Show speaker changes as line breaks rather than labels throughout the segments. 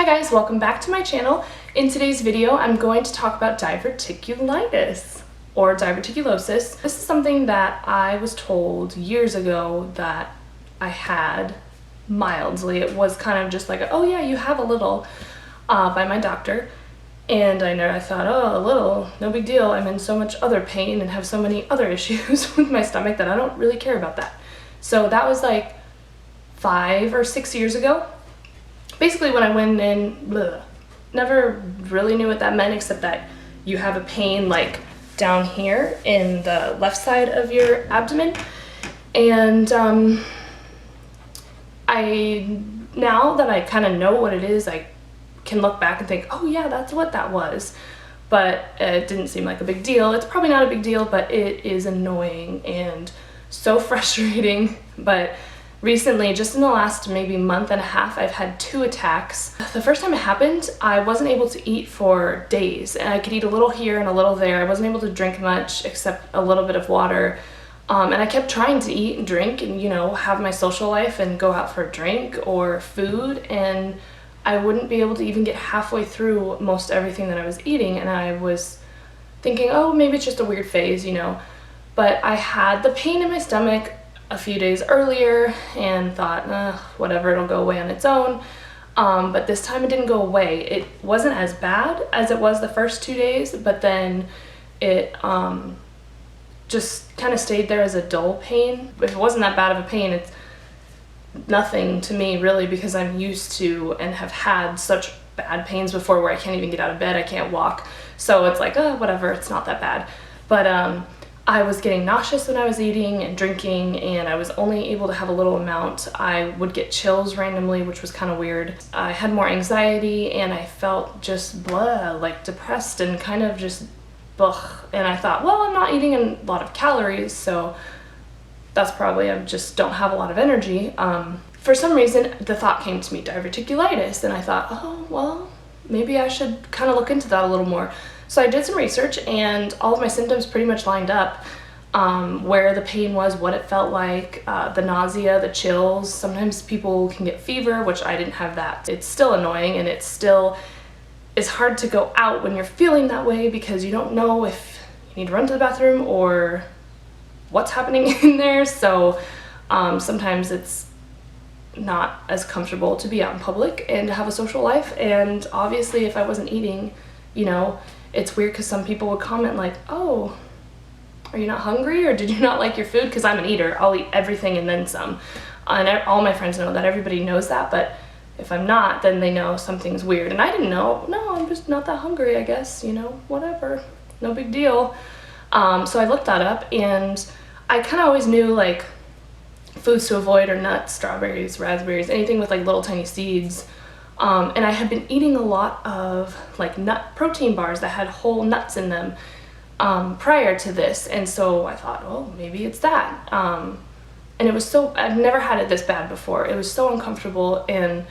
Hi guys, welcome back to my channel. In today's video, I'm going to talk about diverticulitis or diverticulosis. This is something that I was told years ago that I had mildly. It was kind of just like, oh yeah, you have a little, by my doctor. And I thought, oh, a little, no big deal. I'm in so much other pain and have so many other issues with my stomach that I don't really care about that. So that was like 5 or 6 years ago. Basically when I went in, never really knew what that meant except that you have a pain like down here in the left side of your abdomen. And now that I kind of know what it is, I can look back and think, oh yeah, that's what that was. But it didn't seem like a big deal. It's probably not a big deal, but it is annoying and so frustrating. But recently, just in the last maybe month and a half, I've had 2 attacks. The first time it happened, I wasn't able to eat for days, and I could eat a little here and a little there. I wasn't able to drink much except a little bit of water. And I kept trying to eat and drink and, you know, have my social life and go out for a drink or food, and I wouldn't be able to even get halfway through most everything that I was eating, and I was thinking, oh, maybe it's just a weird phase, you know. But I had the pain in my stomach a few days earlier and thought, whatever, it'll go away on its own. But this time it didn't go away. It wasn't as bad as it was the first 2 days, but then it just kind of stayed there as a dull pain. If it wasn't that bad of a pain, it's nothing to me really, because I'm used to and have had such bad pains before where I can't even get out of bed, I can't walk. So it's like, whatever, it's not that bad. But I was getting nauseous when I was eating and drinking, and I was only able to have a little amount. I would get chills randomly, which was kind of weird. I had more anxiety, and I felt just like depressed and kind of just And I thought, well, I'm not eating a lot of calories, so that's probably I just don't have a lot of energy. For some reason, the thought came to me, diverticulitis, and I thought, oh, well, maybe I should kind of look into that a little more. So I did some research, and all of my symptoms pretty much lined up, where the pain was, what it felt like, the nausea, the chills. Sometimes people can get fever, which I didn't have that. It's still annoying, and it still is hard to go out when you're feeling that way because you don't know if you need to run to the bathroom or what's happening in there. So sometimes it's not as comfortable to be out in public and to have a social life. And obviously if I wasn't eating, you know, it's weird because some people would comment like, oh, are you not hungry, or did you not like your food? Because I'm an eater. I'll eat everything and then some. And all my friends know that. Everybody knows that. But if I'm not, then they know something's weird. And I didn't know. No, I'm just not that hungry, I guess. You know, whatever. No big deal. So I looked that up, and I kind of always knew like foods to avoid are nuts, strawberries, raspberries, anything with like little tiny seeds. And I had been eating a lot of like nut protein bars that had whole nuts in them prior to this, and so I thought, oh, maybe it's that. And it was so, I've never had it this bad before. It was so uncomfortable, and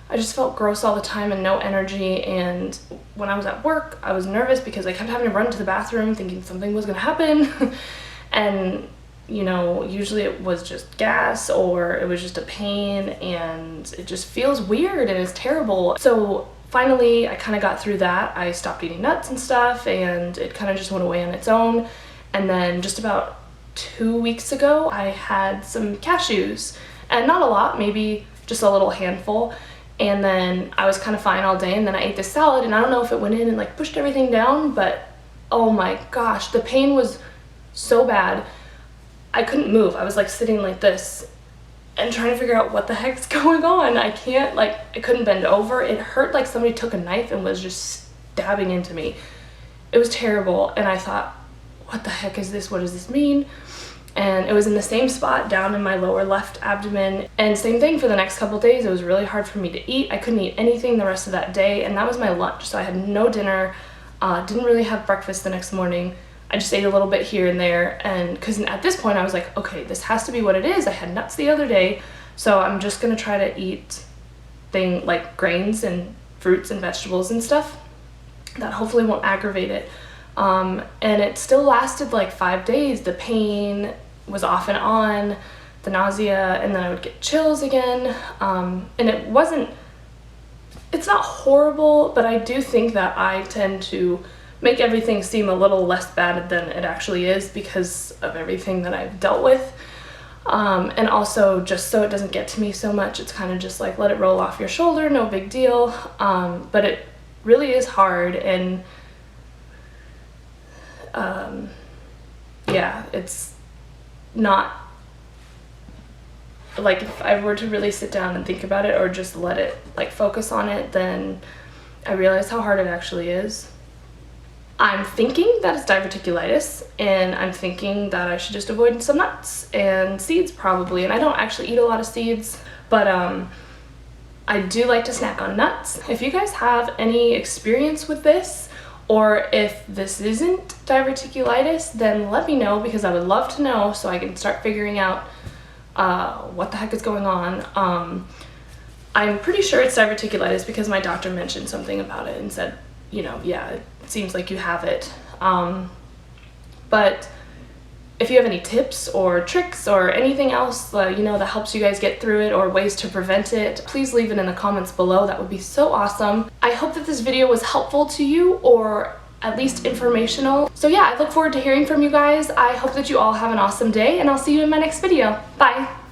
I just felt gross all the time and no energy. And when I was at work, I was nervous because I kept having to run to the bathroom thinking something was gonna happen. And you know, usually it was just gas or it was just a pain, and it just feels weird and it's terrible. So finally I kind of got through that. I stopped eating nuts and stuff, and it kind of just went away on its own. And then just about 2 weeks ago I had some cashews, and not a lot, maybe just a little handful. And then I was kind of fine all day, and then I ate this salad, and I don't know if it went in and like pushed everything down, but oh my gosh, the pain was so bad. I couldn't move. I was like sitting like this and trying to figure out what the heck's going on. I couldn't bend over. It hurt like somebody took a knife and was just stabbing into me. It was terrible, and I thought, what the heck is this? What does this mean? And it was in the same spot down in my lower left abdomen, and same thing for the next couple days. It was really hard for me to eat. I couldn't eat anything the rest of that day, and that was my lunch. So I had no dinner, didn't really have breakfast the next morning. I just ate a little bit here and there, and because at this point I was like, okay, this has to be what it is. I had nuts the other day, so I'm just gonna try to eat like grains and fruits and vegetables and stuff that hopefully won't aggravate it. And it still lasted like 5 days. The pain was off and on, the nausea, and then I would get chills again. And it wasn't it's not horrible, but I do think that I tend to make everything seem a little less bad than it actually is because of everything that I've dealt with. And also just so it doesn't get to me so much, it's kind of just like let it roll off your shoulder, no big deal. But it really is hard, and yeah, it's not like, if I were to really sit down and think about it or just let it like focus on it, then I realize how hard it actually is. I'm thinking that it's diverticulitis, and I'm thinking that I should just avoid some nuts and seeds probably, and I don't actually eat a lot of seeds, but I do like to snack on nuts. If you guys have any experience with this, or if this isn't diverticulitis, then let me know, because I would love to know so I can start figuring out what the heck is going on. I'm pretty sure it's diverticulitis because my doctor mentioned something about it and said, you know, yeah, it seems like you have it. But if you have any tips or tricks or anything else, you know, that helps you guys get through it, or ways to prevent it, please leave it in the comments below. That would be so awesome. I hope that this video was helpful to you, or at least informational. So yeah, I look forward to hearing from you guys. I hope that you all have an awesome day, and I'll see you in my next video. Bye!